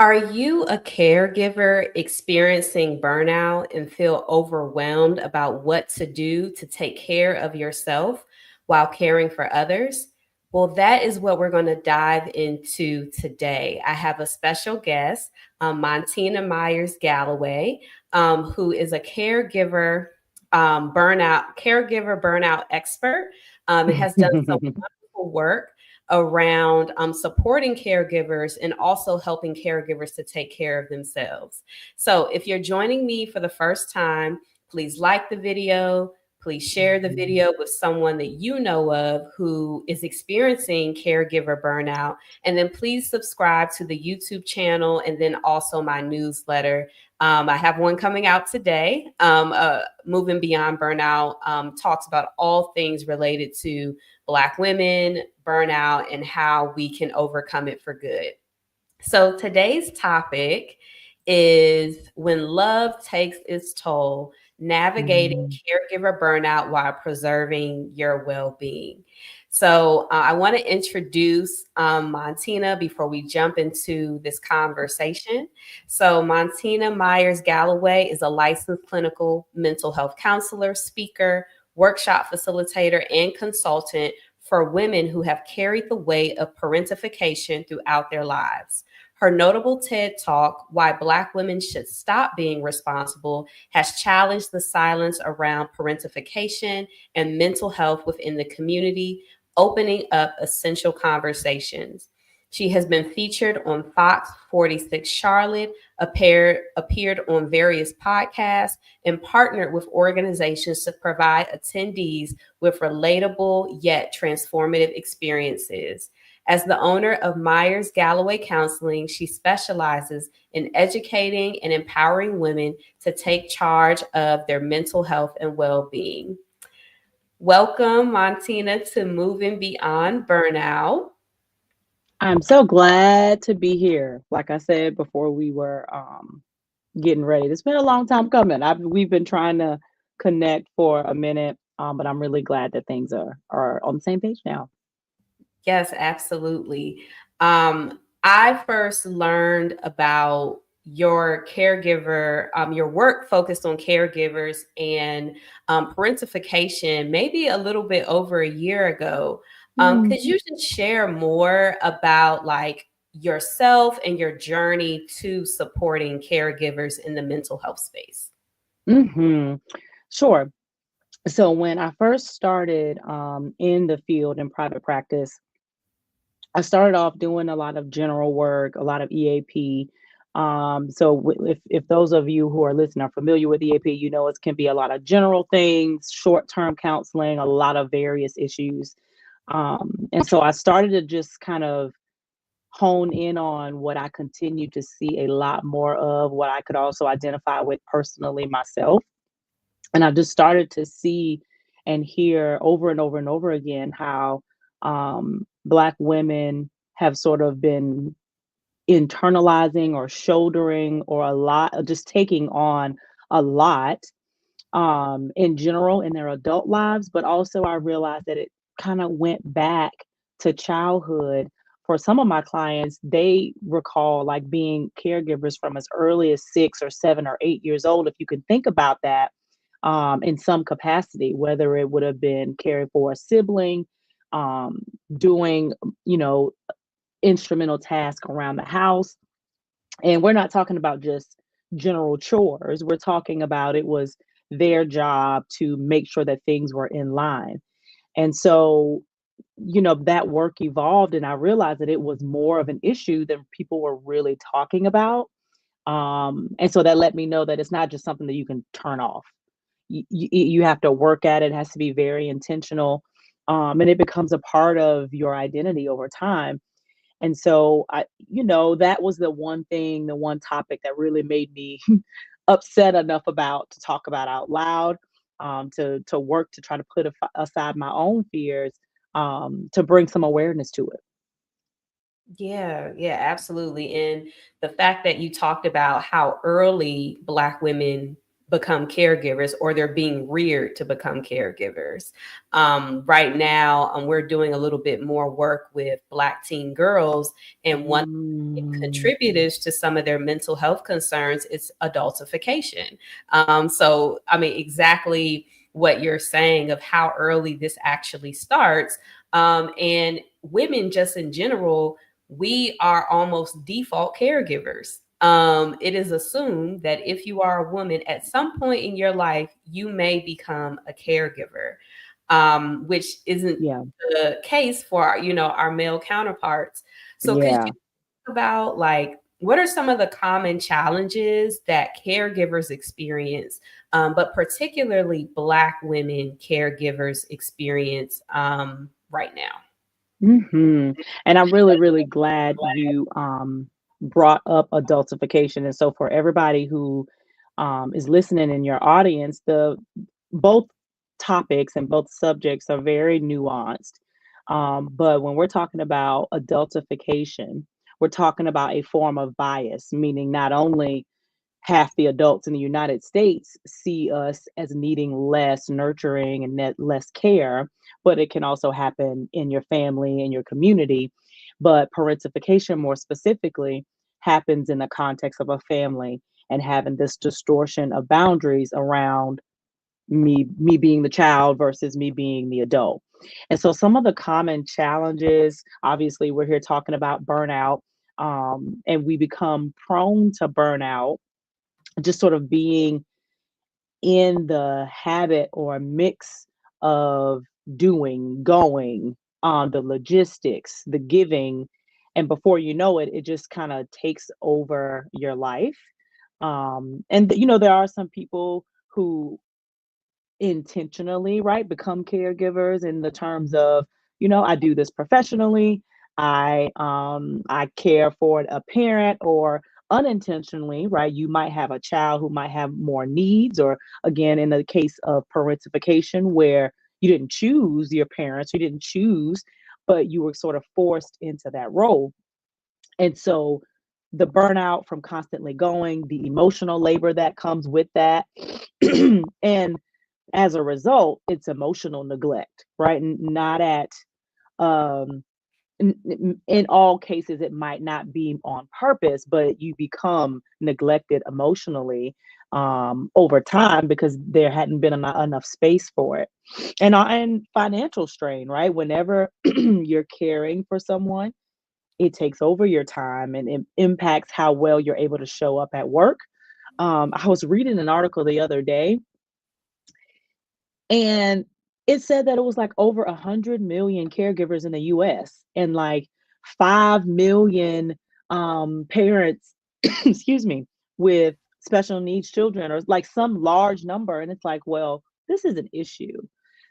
Are you a caregiver experiencing burnout and feel overwhelmed about what to do to take care of yourself while caring for others? Well, that is what we're going to dive into today. I have a special guest, Montina Myers Galloway, who is a caregiver burnout expert, and has done some wonderful work around supporting caregivers and also helping caregivers to take care of themselves. So, if you're joining me for the first time, please like the video. Please share the video with someone that you know of who is experiencing caregiver burnout. And then please subscribe to the YouTube channel and then also my newsletter. I have one coming out today. Moving Beyond Burnout talks about all things related to Black women, burnout, and how we can overcome it for good. So today's topic is when love takes its toll, navigating caregiver burnout while preserving your well being. So I want to introduce Montina before we jump into this conversation. So Montina Myers Galloway is a licensed clinical mental health counselor, speaker, workshop facilitator, and consultant for women who have carried the weight of parentification throughout their lives. Her notable TED Talk, Why Black Women Should Stop Being Responsible, has challenged the silence around parentification and mental health within the community, opening up essential conversations. She has been featured on Fox 46 Charlotte, appeared on various podcasts, and partnered with organizations to provide attendees with relatable yet transformative experiences. As the owner of Myers Galloway Counseling, she specializes in educating and empowering women to take charge of their mental health and well being. Welcome, Montina, to Moving Beyond Burnout. I'm so glad to be here. Like I said before we were getting ready, it's been a long time coming. We've been trying to connect for a minute, but I'm really glad that things are on the same page now. Yes, absolutely. I first learned about your work focused on caregivers and parentification maybe a little bit over a year ago. Mm. Could you just share more about like yourself and your journey to supporting caregivers in the mental health space? Hmm. Sure. So when I first started in the field in private practice, I started off doing a lot of general work, a lot of EAP. If those of you who are listening are familiar with EAP, you know it can be a lot of general things, short-term counseling, a lot of various issues. And so I started to just kind of hone in on what I continue to see a lot more of, what I could also identify with personally myself. And I just started to see and hear over and over and over again how Black women have sort of been internalizing or shouldering or a lot, just taking on a lot in general in their adult lives. But also, I realized that it kind of went back to childhood. For some of my clients, they recall like being caregivers from as early as 6 or 7 or 8 years old. If you can think about that in some capacity, whether it would have been caring for a sibling, um, doing, you know, instrumental tasks around the house. And we're not talking about just general chores. We're talking about it was their job to make sure that things were in line. And so, that work evolved, and I realized that it was more of an issue than people were really talking about. And so that let me know that it's not just something that you can turn off. You have to work at it. It has to be very intentional. And it becomes a part of your identity over time. And so that was the one topic that really made me upset enough about to talk about out loud, to work to try to put aside my own fears, to bring some awareness to it. Yeah, yeah, absolutely. And the fact that you talked about how early Black women become caregivers, or they're being reared to become caregivers. Right now, we're doing a little bit more work with Black teen girls, and one Mm, contributors to some of their mental health concerns is adultification. So, I mean, exactly what you're saying of how early this actually starts. And women, just in general, we are almost default caregivers. It is assumed that if you are a woman, at some point in your life, you may become a caregiver, which isn't yeah, the case for our, our male counterparts. So could yeah. you talk about, like, what are some of the common challenges that caregivers experience, but particularly Black women caregivers experience right now? hmm And I'm really, really glad you brought up adultification. And so, for everybody who is listening in your audience, the both topics and both subjects are very nuanced. But when we're talking about adultification, we're talking about a form of bias, meaning not only half the adults in the United States see us as needing less nurturing and less care, but it can also happen in your family and your community. But parentification, more specifically, happens in the context of a family and having this distortion of boundaries around me being the child versus me being the adult. And so some of the common challenges, obviously, we're here talking about burnout, and we become prone to burnout just sort of being in the habit or mix of doing, going, the logistics, the giving, and before you know it, it just kind of takes over your life. And there are some people who intentionally, right, become caregivers in the terms of, I do this professionally. I care for a parent, or unintentionally, right, you might have a child who might have more needs, or again, in the case of parentification, where you didn't choose your parents, you didn't choose, but you were sort of forced into that role. And so the burnout from constantly going, the emotional labor that comes with that, and as a result, it's emotional neglect, right? Not at, um, in all cases, it might not be on purpose, but you become neglected emotionally over time because there hadn't been enough space for it. And financial strain, right? Whenever you're caring for someone, it takes over your time and it impacts how well you're able to show up at work. I was reading an article the other day, and it said that it was like over 100 million caregivers in the US, and like 5 million parents, excuse me, with special needs children, or like some large number. And it's like, well, this is an issue.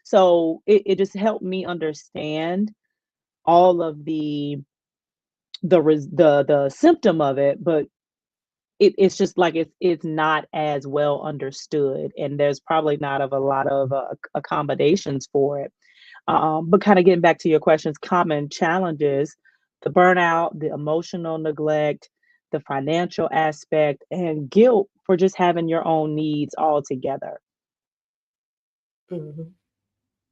So it just helped me understand all of the symptom of it, but it's just like it's not as well understood, and there's probably not of a lot of accommodations for it. But kind of getting back to your questions, common challenges: the burnout, the emotional neglect, the financial aspect, and guilt for just having your own needs all together. Mhm.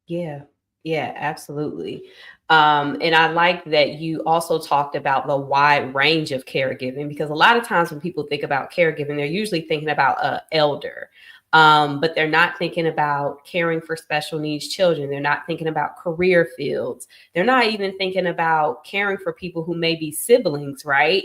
Yeah, yeah, absolutely. And I like that you also talked about the wide range of caregiving, because a lot of times when people think about caregiving, they're usually thinking about a elder, but they're not thinking about caring for special needs children. They're not thinking about career fields. They're not even thinking about caring for people who may be siblings, right?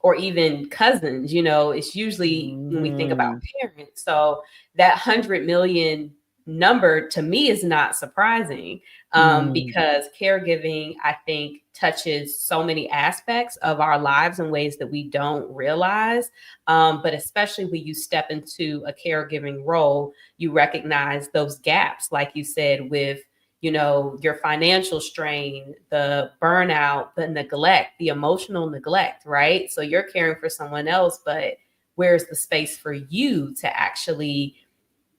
Or even cousins. It's usually when we think about Mhm. parents. So that 100 million number to me is not surprising, Mm, because caregiving, I think, touches so many aspects of our lives in ways that we don't realize. But especially when you step into a caregiving role, you recognize those gaps, like you said, with your financial strain, the burnout, the neglect, the emotional neglect, right? So you're caring for someone else, but where's the space for you to actually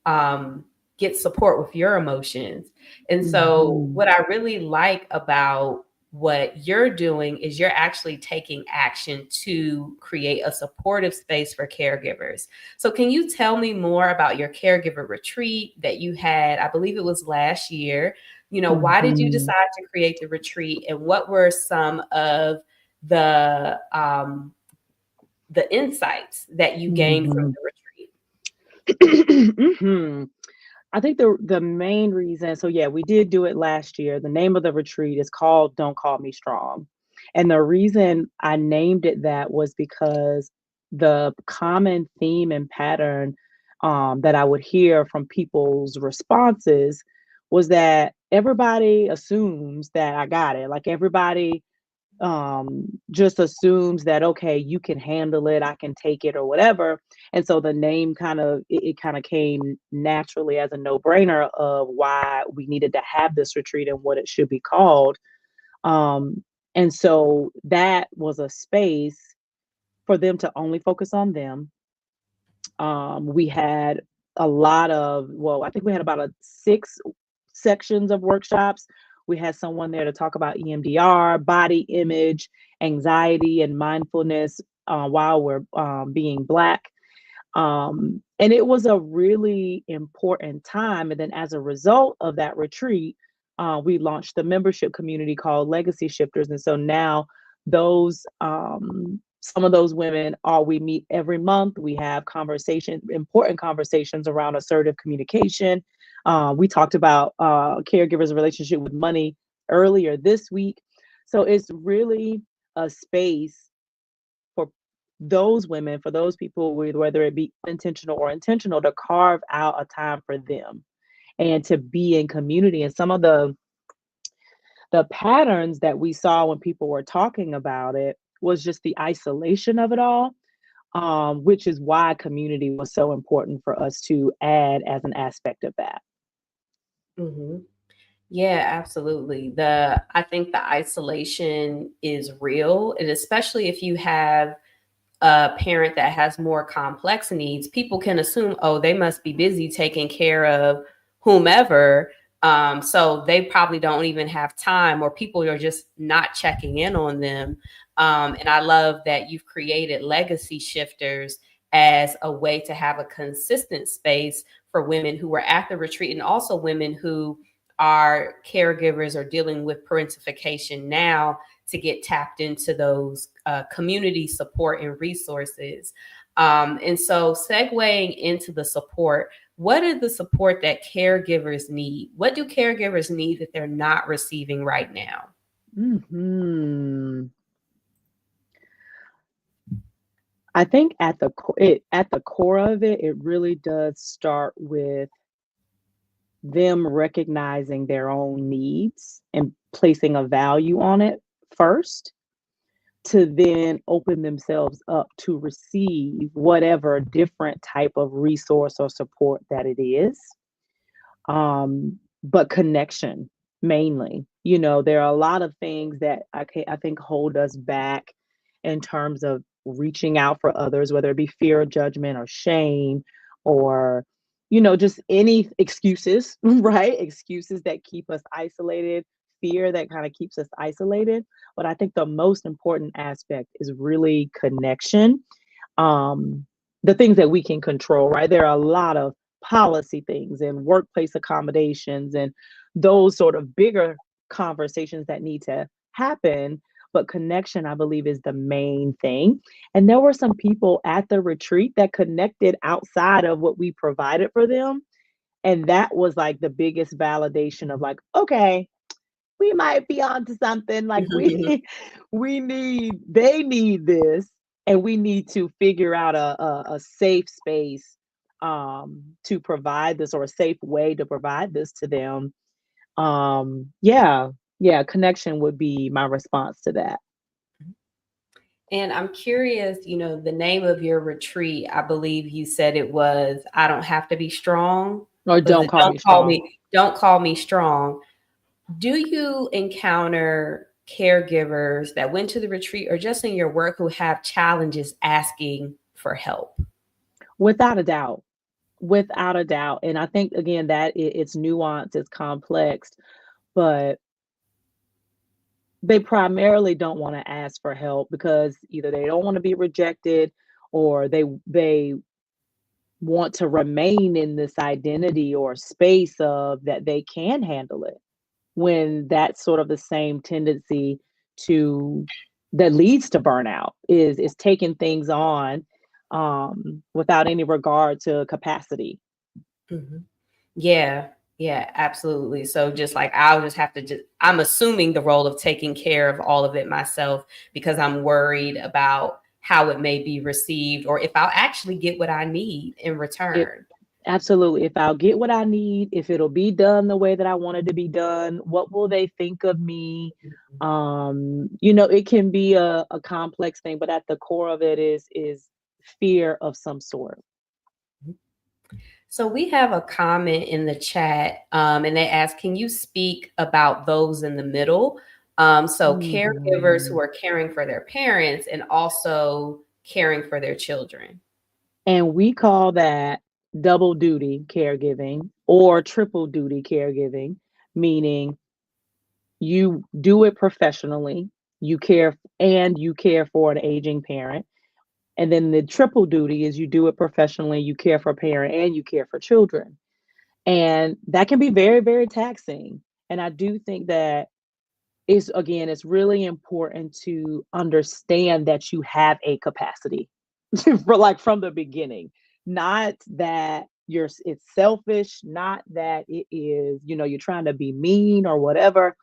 um, get support with your emotions? And so, mhm, what I really like about what you're doing is you're actually taking action to create a supportive space for caregivers. So, can you tell me more about your caregiver retreat that you had? I believe it was last year. Why did you Mhm. decide to create the retreat, and what were some of the insights that you gained from Mhm. the retreat? Mhm. I think the main reason, so yeah, we did do it last year. The name of the retreat is called Don't Call Me Strong. And the reason I named it that was because the common theme and pattern that I would hear from people's responses was that everybody assumes that I got it. Like everybody just assumes that, okay, you can handle it, I can take it or whatever. And so the name it kind of came naturally as a no-brainer of why we needed to have this retreat and what it should be called. And so that was a space for them to only focus on them. We had a lot of, well, I think we had about a 6 sections of workshops. We had someone there to talk about EMDR, body image, anxiety, and mindfulness while we're being Black. And it was a really important time. And then as a result of that retreat, we launched the membership community called Legacy Shifters. And so now some of those women are, we meet every month. We have important conversations around assertive communication. We talked about caregivers' relationship with money earlier this week. So it's really a space for those women, for those people, with whether it be unintentional or intentional, to carve out a time for them and to be in community. And some of the patterns that we saw when people were talking about it was just the isolation of it all, which is why community was so important for us to add as an aspect of that. Mhm. Yeah, absolutely. I think the isolation is real, and especially if you have a parent that has more complex needs, people can assume, oh, they must be busy taking care of whomever. So they probably don't even have time, or people are just not checking in on them. And I love that you've created legacy shifters as a way to have a consistent space for women who were at the retreat, and also women who are caregivers or dealing with parentification now, to get tapped into those community support and resources. And so, segueing into the support, what is the support that caregivers need? What do caregivers need that they're not receiving right now? Mhm. I think at the core of it, it really does start with them recognizing their own needs and placing a value on it first, to then open themselves up to receive whatever different type of resource or support that it is. But connection mainly. There are a lot of things that I think hold us back in terms of reaching out for others, whether it be fear of judgment or shame, or just any excuses, right? Excuses that keep us isolated, fear that kind of keeps us isolated. But I think the most important aspect is really connection. um, the things that we can control, right? There are a lot of policy things and workplace accommodations and those sort of bigger conversations that need to happen. But connection, I believe, is the main thing. And there were some people at the retreat that connected outside of what we provided for them. And that was like the biggest validation of like, okay, we might be onto something. Like they need this, and we need to figure out a safe space to provide this, or a safe way to provide this to them. Yeah, yeah, connection would be my response to that. And I'm curious, the name of your retreat, I believe you said it was I Don't Have to Be Strong. Or Was don't it call me strong. Don't call me strong? Do you encounter caregivers that went to the retreat or just in your work who have challenges asking for help? Without a doubt. Without a doubt. And I think again that it's nuanced, it's complex, but They primarily don't want to ask for help because either they don't want to be rejected, or they want to remain in this identity or space of that they can handle it, when that's sort of the same tendency to that leads to burnout, is taking things on without any regard to capacity. Mhm. Yeah, yeah, absolutely. So just like I'll just have to I'm assuming the role of taking care of all of it myself because I'm worried about how it may be received or if I'll actually get what I need in If return. Absolutely, if I'll get what I need, if it'll be done the way that I want it to be done, what will they think of me? It can be a complex thing, but at the core of it is fear of some sort. So we have a comment in the chat, and they ask, "Can you speak about those in the middle?" So caregivers Mhm. who are caring for their parents and also caring for their children. And we call that double duty caregiving or triple duty caregiving, meaning you do it professionally, you care for an aging parent. And then the triple duty is you do it professionally, you care for a parent, and you care for children. And that can be very, very taxing. And I do think that it's really important to understand that you have a capacity for like from the beginning. Not that it's selfish, not that it is, you're trying to be mean or whatever,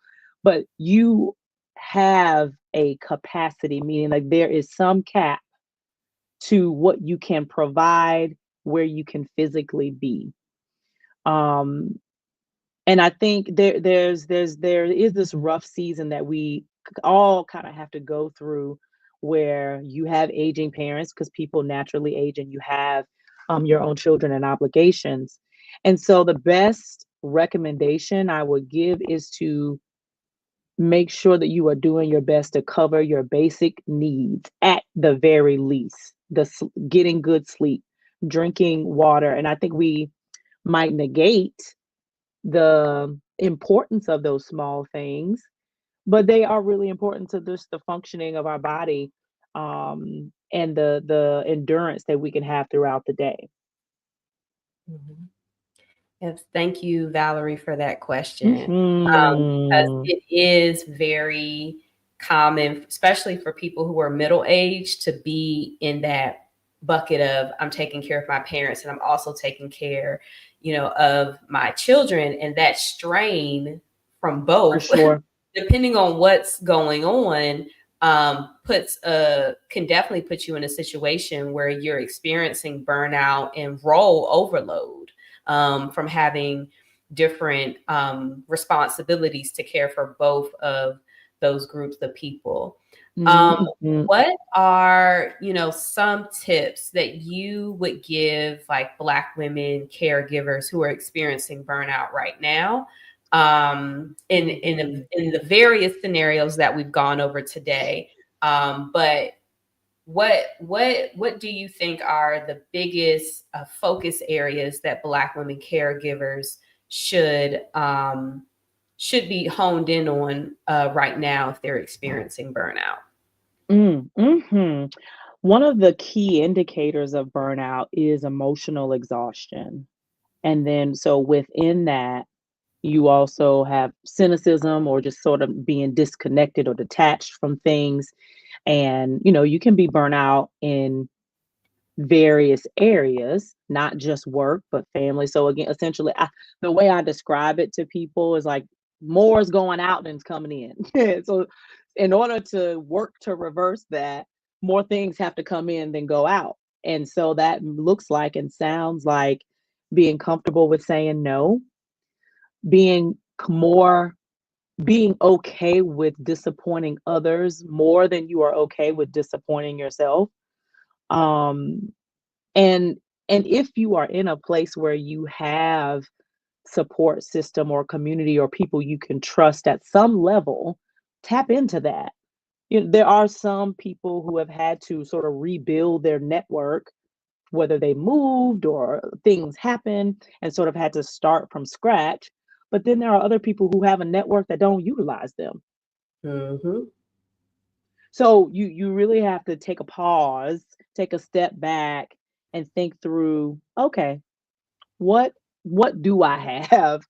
but you have a capacity, meaning like there is some cap to what you can provide, where you can physically be. Um, and I think there is this rough season that we all kind of have to go through, where you have aging parents because people naturally age, and you have your own children and obligations. And so the best recommendation I would give is to make sure that you are doing your best to cover your basic needs at the very least. Getting good sleep, drinking water, and I think we might negate the importance of those small things, but they are really important to just the functioning of our body, and the endurance that we can have throughout the day. Mhm. Yes, thank you, Valerie, for that question. Because Mhm. it is very common, especially for people who are middle aged, to be in that bucket of I'm taking care of my parents and I'm also taking care, of my children, and that strain from For both, sure. depending on what's going on, puts can definitely put you in a situation where you're experiencing burnout and role overload from having different responsibilities to care for both of those groups of people. Um, Mhm. what are, some tips that you would give like Black women caregivers who are experiencing burnout right now? Mhm. In the various scenarios that we've gone over today. But what do you think are the biggest focus areas that Black women caregivers should be honed in on right now if they're experiencing burnout? Mhm. One of the key indicators of burnout is emotional exhaustion. And then, so within that, you also have cynicism, or just sort of being disconnected or detached from things. And, you can be burnt out in various areas, not just work, but family. So, again, essentially, the way I describe it to people is like more is going out than is coming in. So, in order to work to reverse that, more things have to come in than go out. And so that looks like and sounds like being comfortable with saying no, being more being okay with disappointing others more than you are okay with disappointing yourself. Um, and and if you are in a place where you have support system or community or people you can trust at some level, tap into that. There are some people who have had to sort of rebuild their network, whether they moved or things happen, and sort of had to start from scratch. But then there are other people who have a network that don't utilize them. Mm-hmm. So you really have to take a pause, take a step back, and think through, okay, what what do I have?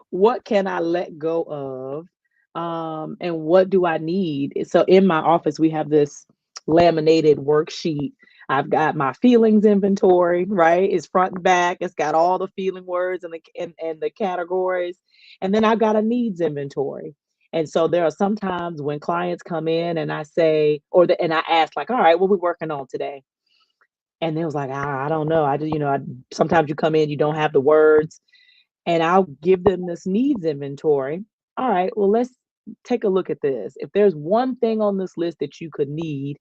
What can I let go of? And what do I need? So in my office, we have this laminated worksheet. I've got my feelings inventory, right? It's front and back. It's got all the feeling words and the categories. And then I've got a needs inventory. And so there are some times when clients come in and I say, and I ask, like, all right, what we working on today? And they was like, I don't know. I just, sometimes you come in, you don't have the words, and I'll give them this needs inventory. All right, well, let's take a look at this. If there's one thing on this list that you could need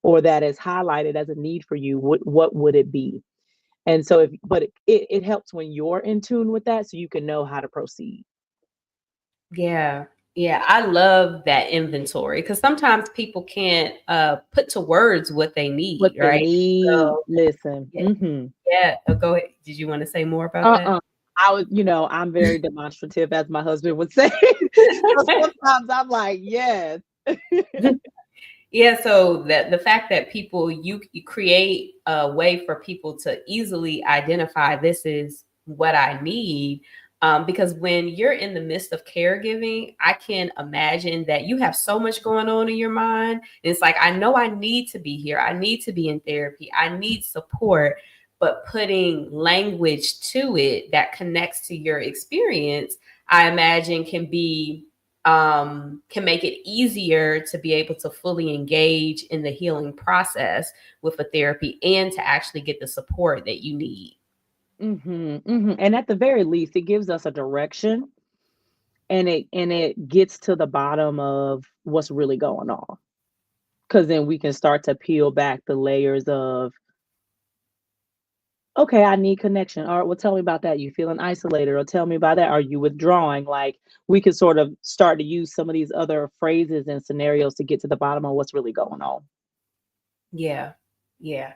or that is highlighted as a need for you, what would it be? And so, it helps when you're in tune with that so you can know how to proceed. Yeah. Yeah, I love that inventory because sometimes people can't put to words what they What need, they right? need, So listen. yeah, yeah. Go ahead. Did you want to say more about that? Uh-uh. I'm very demonstrative, as my husband would say. So sometimes I'm like, yes. Yeah, so the fact that you create a way for people to easily identify this is what I need. Because when you're in the midst of caregiving, I can imagine that you have so much going on in your mind. It's like, I know I need to be here. I need to be in therapy. I need support. But putting language to it that connects to your experience, I imagine can make it easier to be able to fully engage in the healing process with a therapy and to actually get the support that you need. And at the very least, it gives us a direction, and it gets to the bottom of what's really going on. Because then we can start to peel back the layers of, okay, I need connection. All right, well, tell me about that. You feeling isolated, or tell me about that. Are you withdrawing? Like, we could sort of start to use some of these other phrases and scenarios to get to the bottom of what's really going on. Yeah. Yeah.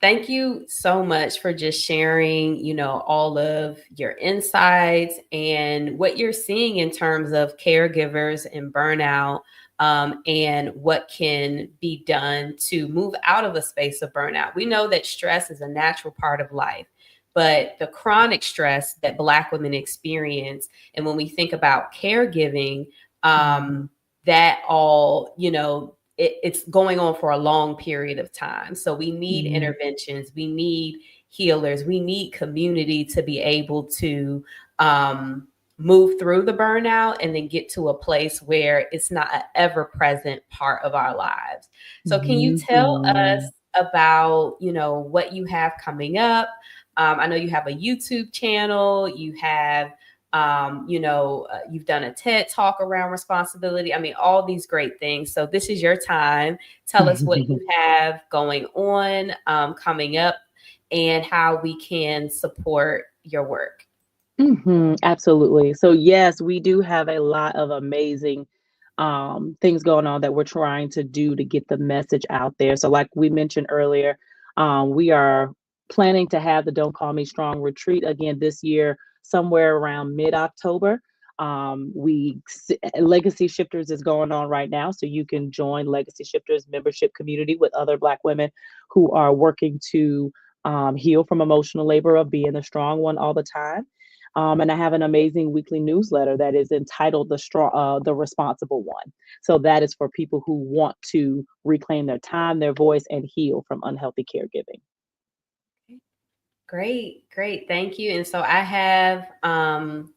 Thank you so much for just sharing, all of your insights and what you're seeing in terms of caregivers and burnout, and what can be done to move out of a space of burnout. We know that stress is a natural part of life, but the chronic stress that Black women experience, and when we think about caregiving, Mhm. that all, it's going on for a long period of time. So we need Mhm. interventions, we need healers, we need community to be able to um, move through the burnout and then get to a place where it's not an ever present part of our lives. So can you tell us Mhm. about, what you have coming up? I know you have a YouTube channel, you have you've done a TED talk around responsibility. I mean, all these great things. So this is your time. Tell us what you have going on, coming up, and how we can support your work. Absolutely. So yes, we do have a lot of amazing things going on that we're trying to do to get the message out there. So like we mentioned earlier, we are planning to have the Don't Call Me Strong retreat again this year, somewhere around mid-October. Legacy Shifters is going on right now, so you can join Legacy Shifters membership community with other Black women who are working to heal from emotional labor of being the strong one all the time. And I have an amazing weekly newsletter that is entitled the Responsible One. So that is for people who want to reclaim their time, their voice, and heal from unhealthy caregiving. Great, great. Thank you. And so I have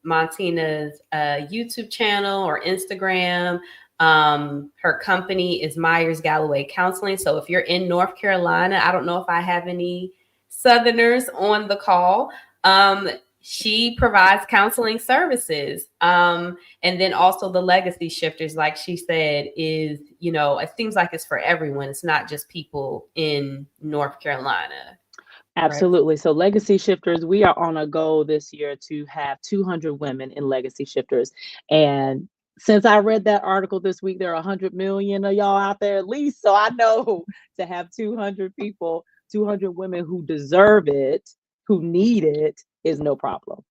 Montina's YouTube channel or Instagram. Her company is Myers Galloway Counseling. So if you're in North Carolina, I don't know if I have any Southerners on the call. She provides counseling services. And then also the Legacy Shifters, like she said, is, it seems like it's for everyone. It's not just people in North Carolina, right? Absolutely. So, Legacy Shifters, we are on a goal this year to have 200 women in Legacy Shifters. And since I read that article this week, there are 100 million of y'all out there at least. So, I know to have 200 people, 200 women who deserve it, who need it, is no problem.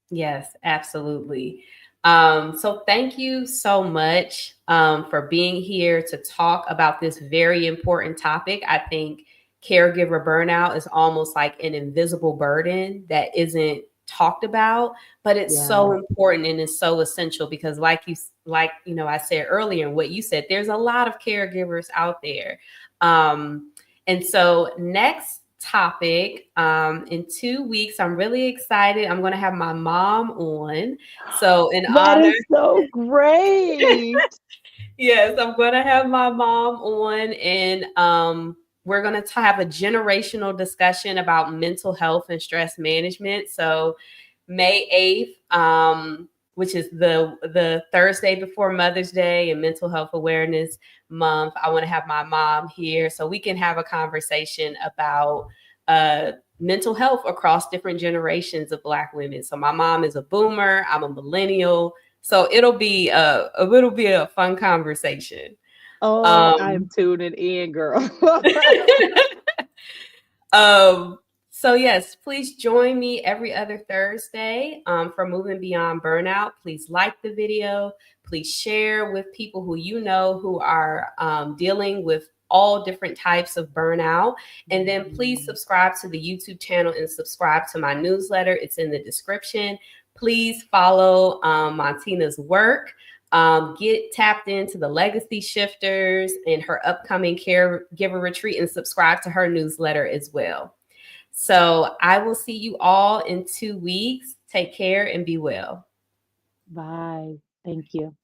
Yes, absolutely. So thank you so much for being here to talk about this very important topic. I think caregiver burnout is almost like an invisible burden that isn't talked about, but it's Yeah. so important and it's so essential because I said earlier and what you said, there's a lot of caregivers out there. And so next topic, in 2 weeks, I'm really excited. I'm going to have my mom on. So in That honor, is so great. yes, I'm going to have my mom on, and we're going to have a generational discussion about mental health and stress management. So May 8th, which is the Thursday before Mother's Day and Mental Health Awareness Month, I want to have my mom here so we can have a conversation about uh, mental health across different generations of Black women. So my mom is a boomer, I'm a millennial, so it'll be a fun conversation. Oh, I'm Um, tuning in, girl. Um, so yes, please join me every other Thursday for Moving Beyond Burnout. Please like the video. Please share with people who you know who are dealing with all different types of burnout. And then please subscribe to the YouTube channel and subscribe to my newsletter. It's in the description. Please follow Montina's work. Get tapped into the Legacy Shifters and her upcoming caregiver retreat and subscribe to her newsletter as well. So I will see you all in 2 weeks. Take care and be well. Bye. Thank you.